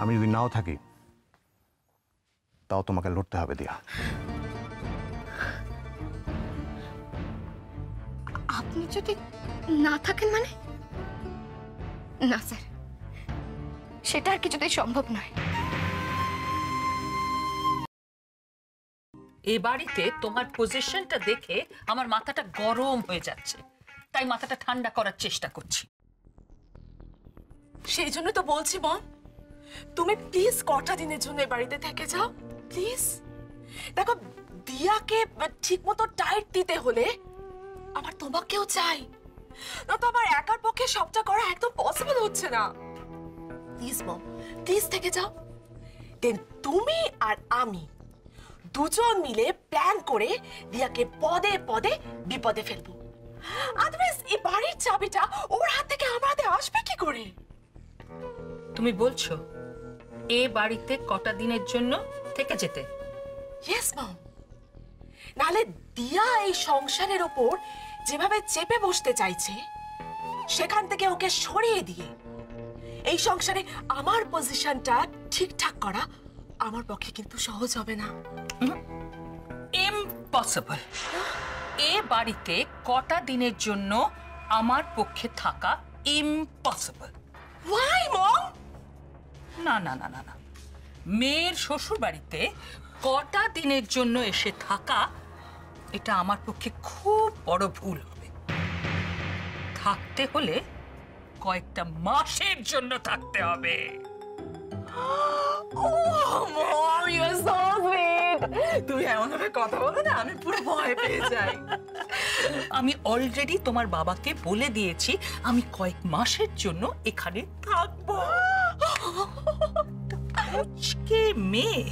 আমি যদি নাও থাকি তাও তোমাকে লড়তে হবে দিয়া। আপনি যদি না থাকেন মানে? না স্যার, সেটা আর কিছুতেই সম্ভব নয়। এ বাড়িতে তোমার পজিশনটা দেখে আমার মাথাটা গরম হয়ে যাচ্ছে, তাই মাথাটা ঠান্ডা করার চেষ্টা করছি। সেই জন্য তো বলছি মম, তুমি প্লিজ কটা দিনের জন্য এই বাড়িতে থেকে যাও প্লিজ। দেখো, দিয়াকে ঠিক মতো টাইট দিতে হলে আমার তোমাকেও চাই, না তো আমার একার পক্ষে সবটা করা একদম পসিবল হচ্ছে না। প্লিজ মম, প্লিজ থেকে যাও। দেন তুমি আর আমি দুজন মিলে প্ল্যান করে দিয়াকে পদে পদে বিপদে ফেলবো। আদারওয়াইজ এই বাড়ির চাবিটা ওর হাত থেকে আমার হাতে আসবে কি করে? তুমি বলছো এ বাড়িতে কটা দিনের জন্য থেকে যেতে? ইয়েস মম, নালে দিয়া এই সংসারের ওপর যেভাবে চেপে বসতে চাইছে, সেখান থেকে ওকে সরিয়ে দিয়ে এই সংসারে আমার পজিশনটা ঠিকঠাক করা আমার পক্ষে কিন্তু সহজ হবে না। ইম্পসিবল। এ বাড়িতে কটা দিনের জন্য আমার পক্ষে থাকা ইম্পসিবল। Why মম? না না না না না, মেয়ের শ্বশুর বাড়িতে কটা দিনের জন্য এসে থাকা এটা আমার পক্ষে খুব বড় ভুল হবে। থাকতে হলে কয়েকটা মাসের জন্য থাকতে হবে। মম, ইউ আর সো সুইট। তুমি এমন ভাবে কথা বলো না, আমি পুরো ভয় পেয়ে যাই। আমি অলরেডি তোমার বাবাকে বলে দিয়েছি আমি কয়েক মাসের জন্য এখানে থাকবো। আজকে মেয়ে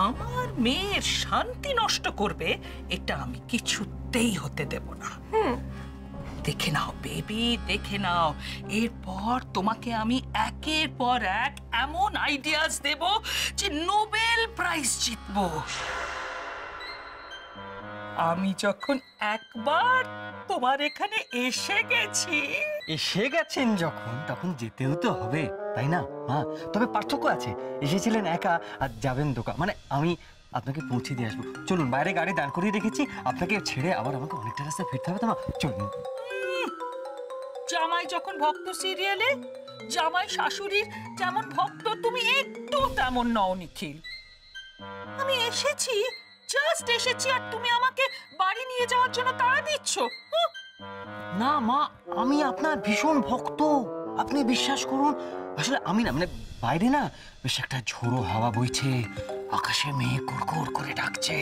আমার মেয়ের শান্তি নষ্ট করবে, এটা আমি কিছুতেই হতে দেব না। দেখে নাও বেবি, দেখে নাও, এরপর তোমাকে আমি একের পর এক এমন আইডিয়াস দেব যে নোবেল প্রাইজ জিতবো। আমি যখন একবার তোমার এখানে এসে গেছি। এসে গেছেন যখন, তখন যেতেও তো হবে, তাই না মা? তবে পার্থক্য আছে, এসেছিলেন একা আর যাবেন দোকান, মানে আমি আপনাকে পৌঁছে দিয়ে আসবো। চলুন, বাইরে গাড়ি দাঁড় করিয়ে রেখেছি, আপনাকে ছেড়ে আবার আমাকে অনেকটা রাস্তা ফিরতে হবে তো মা, চলুন। জামাই যখন ভক্ত সিরিয়ালে জামাই শাশুড়ির যেমন ভক্ত, তুমি একটু তেমন নও নিখিল। আমি এসেছি, জাস্ট এসেছি, আর তুমি আমাকে বাড়ি নিয়ে যাওয়ার জন্য তাড়া দিচ্ছ। না মা, আমি আপনার ভীষণ ভক্ত, আপনি বিশ্বাস করুন। আসলে আমি না, মানে বাইরে না বেশ একটা ঝোড়ো হাওয়া বইছে, আকাশে মেঘ কুড়কুড় করে ডাকছে,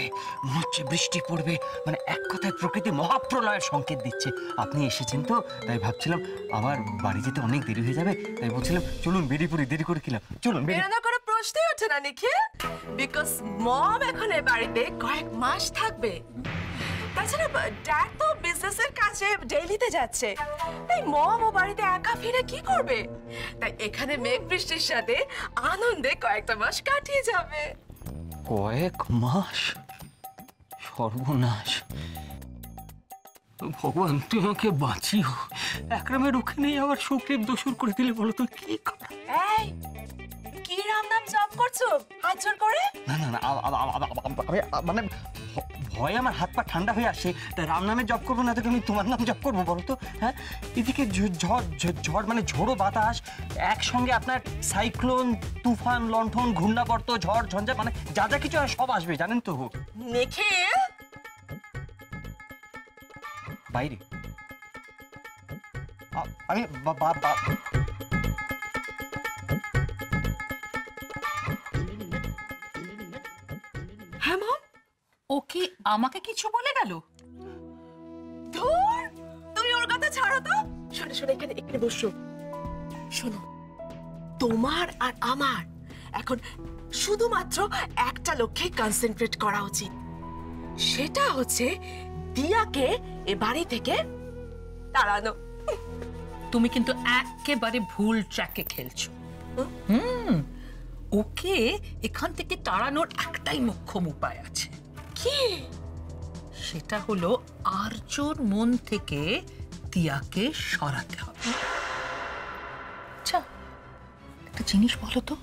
মনে হচ্ছে বৃষ্টি পড়বে, মানে এক কথায় প্রকৃতি মহাপ্রলয়ের সংকেত দিচ্ছে। আপনি এসেছেন তো, তাই ভাবছিলাম আবার বাড়ি যেতে অনেক দেরি হয়ে যাবে, তাই বলছিলাম চলুন বেরিয়ে পড়ি, দেরি করে কিলাম, চলুন বেরিয়ে। বেরোনোর কোনো প্রশ্নই ওঠে না নিখিল, বিকজ মম এখন এই বাড়িতে কয়েক মাস থাকবে। তাছাড়া ড্যাড তো বিজনেসের কাজে ডেইলিতে যাচ্ছে, তাই মম ও বাড়িতে একা ফিরে কি করবে? তাই এখানে মেঘ বৃষ্টির সাথে আনন্দে কয়েকটা মাস কাটিয়ে যাবে। কয়েক মাস? সর্বনাশ, ভগবান তুই আমাকে বাঁচিও। একরামের ওখানেই আবার সুখের দোসর করে দিলে বলো তো কি কথা? এই কি রাম নাম জপ করছো হাত জোর করে? না না না, মানে ভয়ে আমার হাত পা ঠান্ডা হয়ে আসে, তাই রাম নামে জপ করবো না, তোকে আমি তোমার নাম জপ করবো বলো তো? হ্যাঁ, এদিকে ঝড় মানে ঝোড়ো বাতাস, একসঙ্গে আপনার সাইক্লোন, তুফান, লণ্ঠন, ঘূর্ণাবর্ত, ঝড় ঝঞ্ঝা, মানে যা যা কিছু সব আসবে জানেন তো। নিখিল বাইরে আমি হ্যাঁ মম, ও কি আমাকে কিছু বলে গেল? ধুর, তুমি ওর কথা ছাড়ো তো। শোনো শোনো, এখানে এখানে বসো। শোনো, তোমার আর আমার এখন শুধুমাত্র একটা লক্ষ্যে কনসেন্ট্রেট করা উচিত, সেটা হচ্ছে দিয়াকে এ বাড়ি থেকে তাড়ানো। তুমি কিন্তু একেবারে ভুল ট্র্যাকে খেলছো। ওকে এখান থেকে তাড়ানোর একটাই মোক্ষম উপায় আছে। কি? সেটা হলো আর্যর মন থেকে দিয়াকে সরাতে হবে। আচ্ছা, একটু একটা জিনিস বলো তো,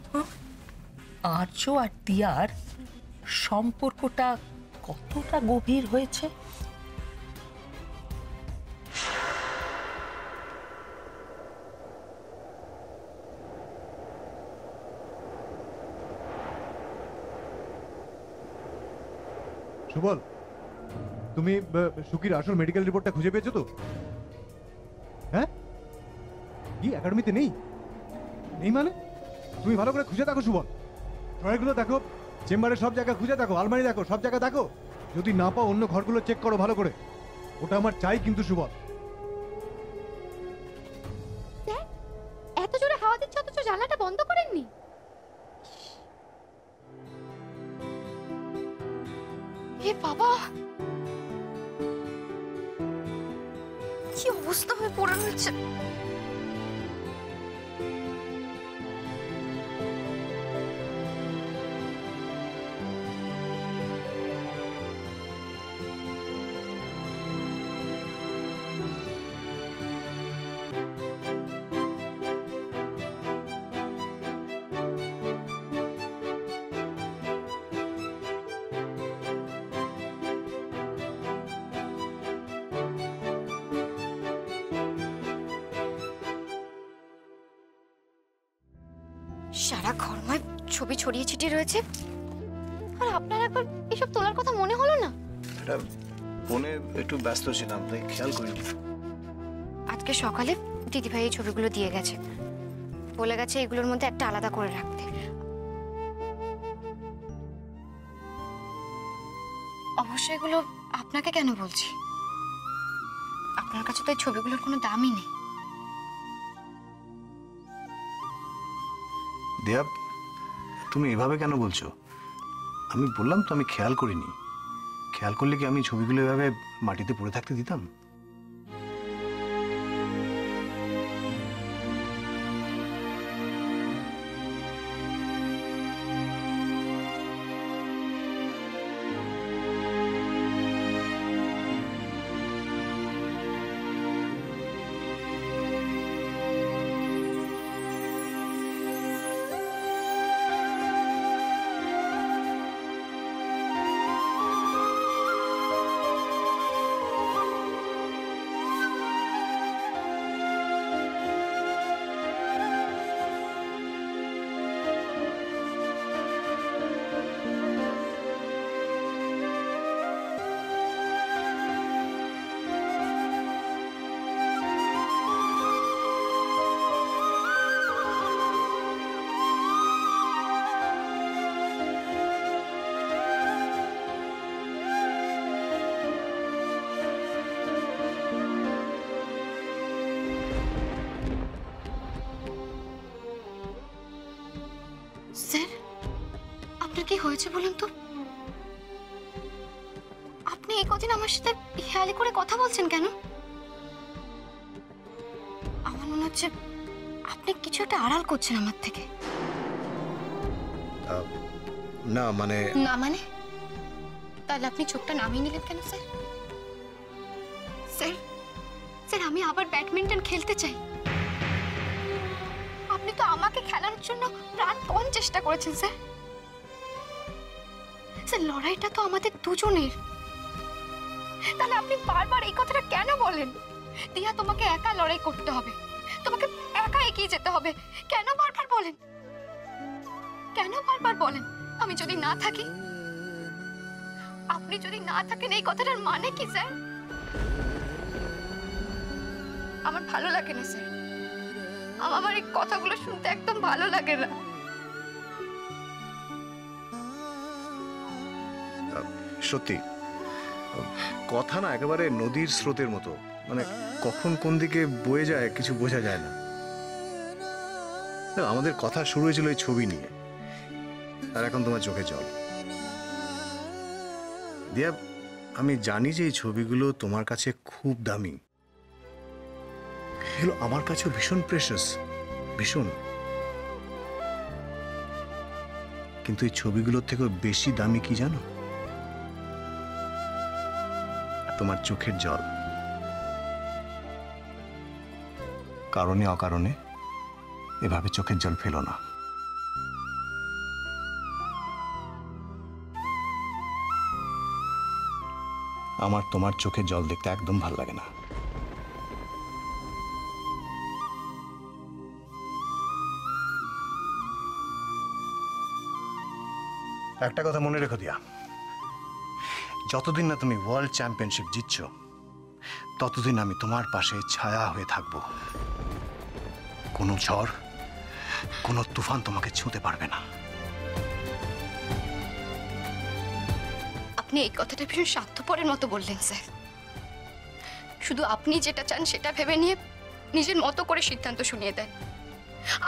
আর্য আর দিয়ার সম্পর্কটা কতটা গভীর হয়েছে? সুবল, তুমি সুকির আসল মেডিকেল রিপোর্টটা খুঁজে পেয়েছো তো? হ্যাঁ, কি একাডেমিতে নেই? নেই মানে? তুমি ভালো করে খুঁজে দেখো সুবল, ড্রয়ারগুলো দেখো, চেম্বারে সব জায়গা খুঁজে দেখো, আলমারি দেখো, সব জায়গা দেখো। যদি না পাও অন্য ঘরগুলো চেক করো ভালো করে। ওটা আমার চাই কিন্তু সুবল। এত জোরে হাওয়া দিচ্ছে অথচ জানলাটা বন্ধ করেননি? এ বাবা, কি অবস্থা হয়ে পড়ে রয়েছে। সারা ঘরময় ছবি ছড়িয়ে ছিটিয়ে রয়েছে, আর আপনার একবার এসব তোলার কথা মনে হলো না? এটা ফোনে একটু ব্যস্ত ছিলাম, তাই খেয়াল করিনি। আজকে সকালে দিদিভাই এই ছবিগুলো দিয়ে গেছে, বলে গেছে এগুলোর মধ্যে একটা আলাদা করে রাখতে। অবশ্যই এগুলো আপনাকে কেন বলছি, আপনার কাছে তো এই ছবিগুলোর কোনো দামই নেই। দেয়া, তুমি এভাবে কেন বলছো? আমি বললাম তো আমি খেয়াল করিনি। খেয়াল করলে কি আমি ছবিগুলো এভাবে মাটিতে পড়ে থাকতে দিতাম? স্যার, আপনার কি হয়েছে বলুন তো? আপনি এই কদিন আমার সাথে হেয়ালি করে কথা বলছেন কেন? আমার মনে হচ্ছে আপনি কিছু একটা আড়াল করছেন আমার থেকে। না মানে না মানে? তাহলে আপনি চোখটা নামিয়ে নিলেন কেন স্যার? স্যার, স্যার আমি আবার ব্যাডমিন্টন খেলতে চাই। আপনি তো আমাকে খেলানোর জন্য প্রাণপণ চেষ্টা করেছেন স্যার। স্যার লড়াইটা তো আমাদের দুজনের, তাহলে আপনি বারবার এই কথাটা কেন বলেন? দিয়া তোমাকে একা লড়াই করতে হবে, তোমাকে একা এগিয়ে যেতে হবে, কেন বারবার বলেন? কেন বারবার বলেন আমি যদি না থাকি? আপনি যদি না থাকেন এই কথাটার মানে কি স্যার? আমার ভালো লাগে না স্যার, আমার এই কথাগুলো শুনতে একদম ভালো লাগে না। সত্যি কথা না একেবারে নদীর স্রোতের মতো, মানে কখন কোন দিকে বয়ে যায় কিছু বোঝা যায় না। আমাদের কথা শুরু হয়েছিল এই ছবি নিয়ে, আর এখন তোমার চোখে জল। দিয়া, আমি জানি যে এই ছবিগুলো তোমার কাছে খুব দামি, এগুলো আমার কাছেও ভীষণ প্রেশাস, ভীষণ। কিন্তু এই ছবিগুলোর থেকেও বেশি দামি কি জানো? তোমার চোখের জল। কারণে অকারণে এভাবে চোখের জল ফেলো না। আমার তোমার চোখে জল দেখতে একদম ভাল লাগে না। একটা কথা মনে রেখো দিয়া, যতদিন না তুমি ওয়ার্ল্ড চ্যাম্পিয়নশিপ জিতছ ততদিন আমি তোমার পাশে ছায়া হয়ে থাকব। কোনো ঝড়, কোনো তুফান তোমাকে ছুঁতে পারবে না। আপনি এই কথাটা ভীষণ স্বার্থপরের মতো বললেন স্যার। শুধু আপনি যেটা চান সেটা ভেবে নিয়ে নিজের মতো করে সিদ্ধান্ত শুনিয়ে দেন।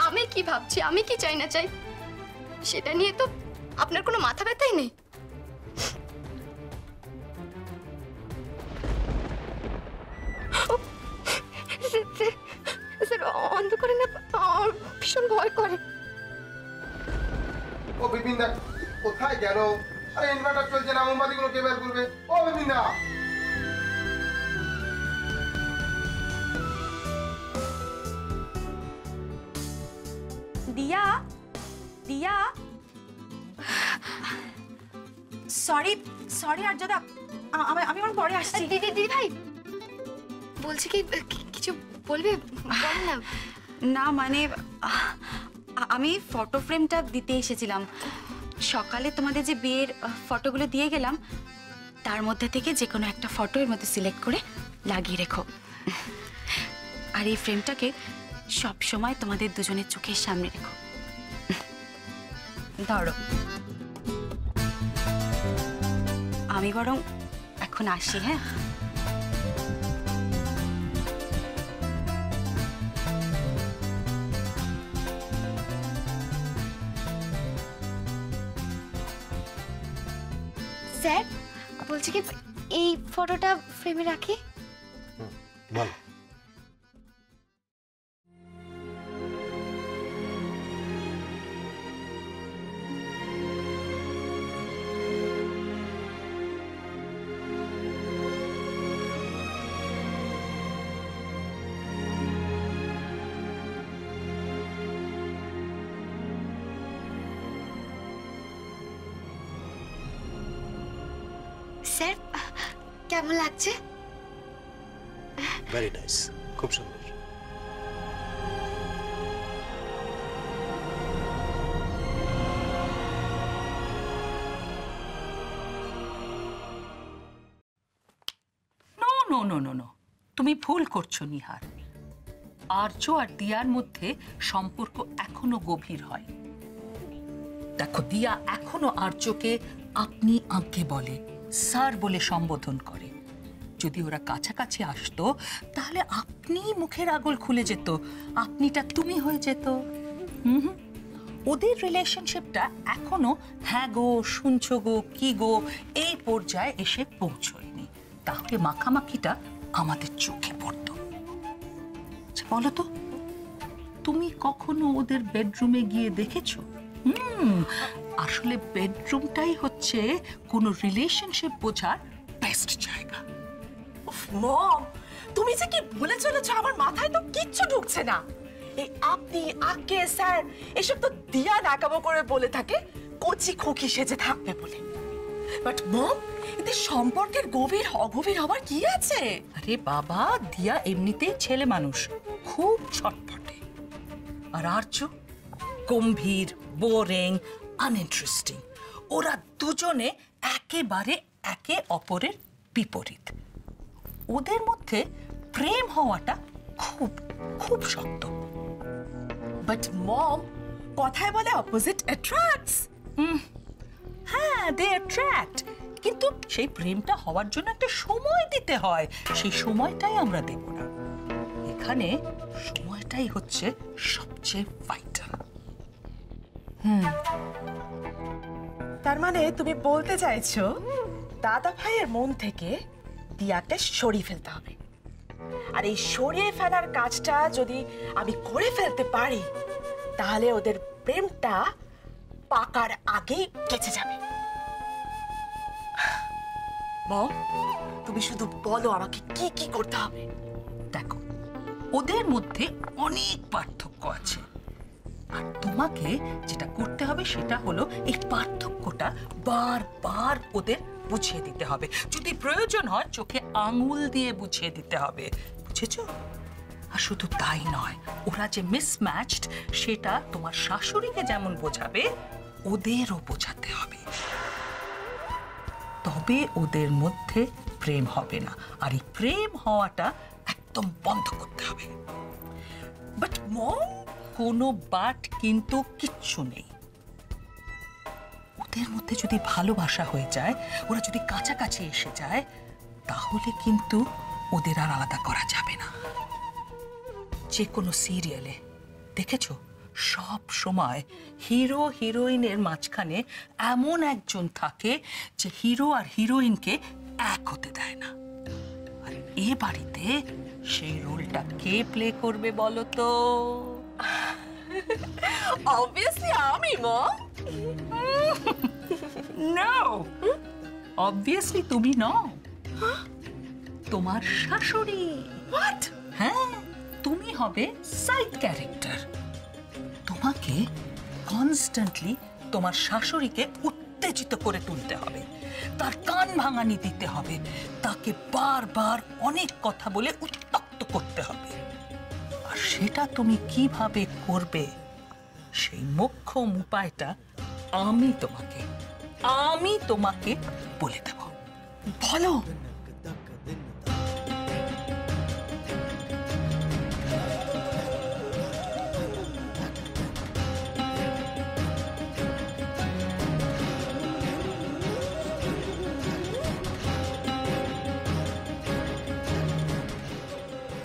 আমি কি ভাবছি, আমি কি চাই না চাই সেটা নিয়ে তো আপনার কোনো মাথা ব্যথাই নেই। স্যার অন্ধকারে না আমার ভীষণ ভয় করে। ও বিপিনদা কোথায় গেল? আরে ইনভার্টার চলছে না, মোমবাতিগুলো কে বের করবে? ও বিপিনদা! দিয়া, দিয়া, সরি সরি আর দাদা, আমি আমার পরে আসছি। দিদি দিদি ভাই বলছি কি কিছু বলবে? বল না। না মানে আমি ফটো ফ্রেমটা দিতে এসেছিলাম। সকালে তোমাদের যে বিয়ের ফটোগুলো দিয়ে গেলাম তার মধ্যে থেকে যে কোনো একটা ফটো এর মধ্যে সিলেক্ট করে লাগিয়ে রেখো। আর এই ফ্রেমটাকে সব সময় তোমাদের দুজনের চোখের সামনে রেখো। ধরো, আমি বরং এখন আসি। হ্যাঁ, স্যার বলছি কি এই ফটোটা ফ্রেমে রাখি? ভালো। স্যার কেমন লাগছে? ভেরি নাইস, খুব সুন্দর। No no no no no, তুমি ভুল করছো নিহার। আর্য আর দিয়ার মধ্যে সম্পর্ক এখনো গভীর হয়। দেখো, দিয়া এখনো আর্যকে আপনি আঁকে বলে, স্যার বলে সম্বোধন করে। যদি ওরা কাছাকাছি আসতো তাহলে আপনি মুখের আগল খুলে যেত, আপনিটা তুমি হয়ে যেত। ওদের রিলেশনশিপটা এখনো হ্যাঁ গো, শুনছো গো, কি গো এই পর্যায়ে এসে পৌঁছয়নি। তাহলে মাখামাখিটা আমাদের চোখে পড়তো। আচ্ছা বলো তো, তুমি কখনো ওদের বেডরুমে গিয়ে দেখেছো? আসলে বেডরুমটাই হচ্ছে কোনো রিলেশনশিপ বোঝার বেস্ট জায়গা। মম, তুমি যে কি বলে চলেছ আমার মাথায় তো কিচ্ছু ঢুকছে না। এই আপনি, আকে, স্যার এসব তো দিয়া নাকামো করে বলে থাকে কচি খোকি সেজে থাকবে বলে। বাট মম, এতে সম্পর্কের গভীর অগভীর হবার কি আছে? আরে বাবা, দিয়া এমনিতেই ছেলে মানুষ, খুব ছটফটে। আর আর্য গম্ভীর, বোরিং, আনইন্টারেস্টিং। ওরা দুজনে একেবারে একে অপরের বিপরীত। ওদের মধ্যে প্রেম হওয়াটা খুব খুব শক্ত। বাট মম, কথায় বলে অপোজিট অ্যাট্রাক্টস। হ্যাঁ, দে অ্যাট্রাক্ট, কিন্তু সেই প্রেমটা হওয়ার জন্য একটা সময় দিতে হয়। সেই সময়টাই আমরা দেব না। এখানে সময়টাই হচ্ছে সবচেয়ে ভাইটাল। তার মানে তুমি বলতে চাইছো দাদা ভাইয়ের মন থেকে দিয়াকে সরিয়ে ফেলতে হবে। আর এই সরিয়ে ফেলার কাজটা যদি আমি করে ফেলতে পারি তাহলে ওদের প্রেমটা পাকার আগেই কেচে যাবে। মম, তুমি শুধু বলো আমাকে কি কি করতে হবে। দেখো, ওদের মধ্যে অনেক পার্থক্য আছে, আর তোমাকে যেটা করতে হবে সেটা হলো এই পার্থক্যটা বারবার ওদের বুঝিয়ে দিতে হবে। যদি প্রয়োজন হয় চোখে আঙুল দিয়ে বুঝিয়ে দিতে হবে, বুঝেছো? আর শুধু তাই নয়, ওরা যে মিসম্যাচড সেটা তোমার শাশুড়িকে যেমন বোঝাবে ওদেরও বোঝাতে হবে, তবে ওদের মধ্যে প্রেম হবে না। আর এই প্রেম হওয়াটা একদম বন্ধ করতে হবে। বাট মম, কোনো বাট কিন্তু কিচ্ছু নেই। ওদের মধ্যে যদি ভালোবাসা হয়ে যায়, ওরা যদি কাছাকাছি এসে যায়, তাহলে কিন্তু ওদের আর আলাদা করা যাবে না। যে কোনো সিরিয়ালে দেখেছো সব সময় হিরো হিরোইনের মাঝখানে এমন একজন থাকে যে হিরো আর হিরোইনকে এক হতে দেয় না। আর এ বাড়িতে সেই রোলটা কে প্লে করবে বলো তো? অবভিয়াসলি আমি, মম। নো, অবভিয়াসলি তুমি নও, তোমার শাশুড়ি। হোয়াট? হ্যাঁ, তুমি হবে সাইড ক্যারেক্টার। তোমাকে কনস্ট্যান্টলি তোমার শাশুড়িকে উত্তেজিত করে তুলতে হবে, তার কান ভাঙানি দিতে হবে, তাকে বারবার অনেক কথা বলে উত্তক্ত করতে হবে। আর সেটা তুমি কিভাবে করবে সেই মোক্ষম উপায়টা আমি তোমাকে বলে দেব। বলো।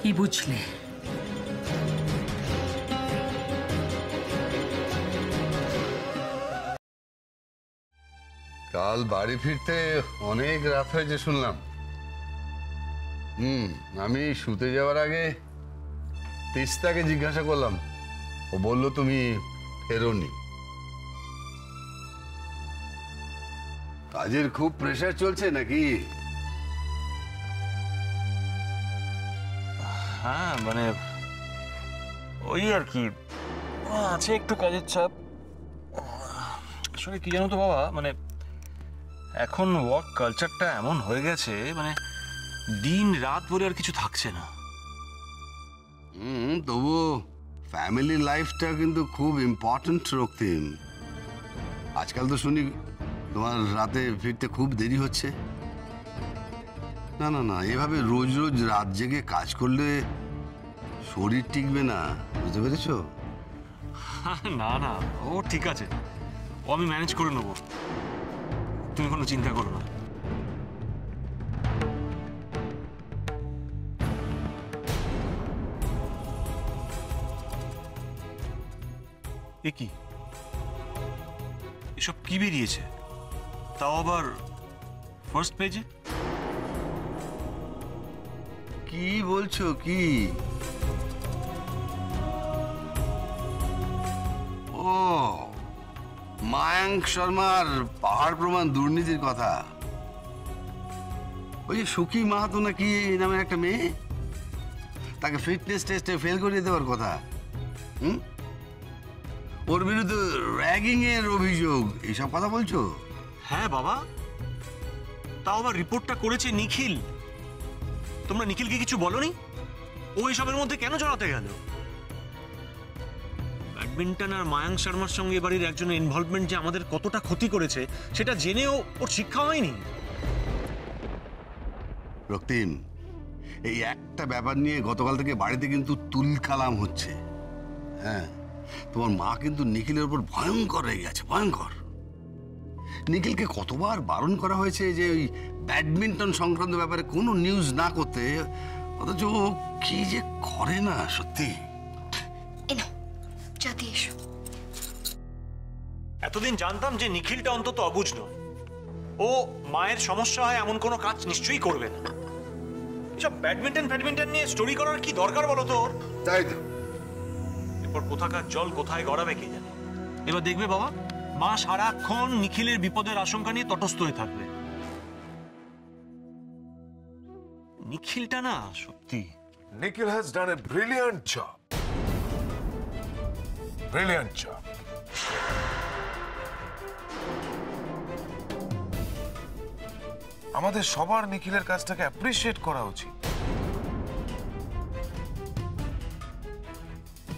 কি বুঝলে? কাল বাড়ি ফিরতে অনেক রাত হয়েছে শুনলাম। আমি শুতে যাওয়ার আগে তিস্তাকে জিজ্ঞাসা করলাম, ও বলল তুমি ফেরোনি। কাজের খুব প্রেসার চলছে নাকি? হ্যাঁ মানে ওই আর কি, আছে একটু কাজের চাপ। আসলে কি জানো তো বাবা, মানে এখন ওয়ার্ক কালচারটা এমন হয়ে গেছে, মানে দিন রাত বলে আর কিছু থাকছে না। তবু ফ্যামিলি লাইফটা কিন্তু খুব ইম্পর্টেন্ট রক্তিম। আজকাল তো শুনি তোমার রাতে ফিরতে খুব দেরি হচ্ছে। না না না, এভাবে রোজ রোজ রাত জেগে কাজ করলে শরীর টিকবে না, বুঝতে পেরেছো? না না, ও ঠিক আছে, ও আমি ম্যানেজ করে নেবো, তুমি কোনো চিন্তা করো না। এ কি, এসব কি বেরিয়েছে, তাও আবার ফার্স্ট পেজে? কি বলছো কি? ও, মায়াঙ্ক শর্মার পাহাড় প্রমাণ দুর্নীতির কথা। ওই যে সুখী মাহাতো নাকি এই নামের একটা মেয়ে, তাকে ফিটনেস টেস্টে ফেল করিয়ে দেওয়ার কথা। ওর বিরুদ্ধে র্যাগিং এর অভিযোগ, এইসব কথা বলছো? হ্যাঁ বাবা, তাও আবার রিপোর্টটা করেছে নিখিল। তোমরা নিখিলকে কিছু বলনি? ও এসবের মধ্যে কেন জড়াতে গেল? ব্যাডমিন্টন আর মায়াঙ্ক শর্মার সঙ্গে বাড়ির একজনের ইনভলভমেন্ট যে আমাদের কতটা ক্ষতি করেছে সেটা জেনেও ওর শিক্ষা হয়নি। রক্তিম, এই একটা ব্যাপার নিয়ে গতকাল থেকে বাড়িতে কিন্তু তুলকালাম হচ্ছে। হ্যাঁ, তোমার মা কিন্তু নিখিলের উপর ভয়ঙ্কর হয়ে গেছে, ভয়ঙ্কর। নিখিলকে কতবার বারণ করা হয়েছে যে ওই ব্যাডমিন্টন সংক্রান্ত ব্যাপারে কোনো নিউজ না করতে, অথচ কি যে করে না সত্যি। এতদিন জানতাম যে নিখিলটা অন্তত অবুঝ নয়, ও মায়ের সমস্যা হয় এমন কোনো কাজ নিশ্চয়ই করবে না। এসব ব্যাডমিন্টন নিয়ে স্টোরি করার কি দরকার বলো তো? তাই তো, এরপর কোথাকার জল কোথায় গড়াবে কে জানে। এবার দেখবে বাবা, মা সারাক্ষণ নিখিলের বিপদের আশঙ্কা নিয়ে তটস্থ হয়ে থাকবে। নিখিলটা না সত্যি, Nikhil has done a brilliant job. Brilliant job. আমাদের সবার নিখিলের কাজটাকে অ্যাপ্রিশিয়েট করা উচিত।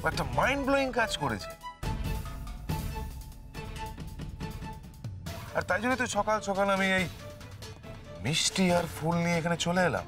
একটা মাইন্ড ব্লোয়িং কাজ করেছে। আর তাই জন্য তো সকাল সকাল আমি এই মিষ্টি আর ফুল নিয়ে এখানে চলে এলাম।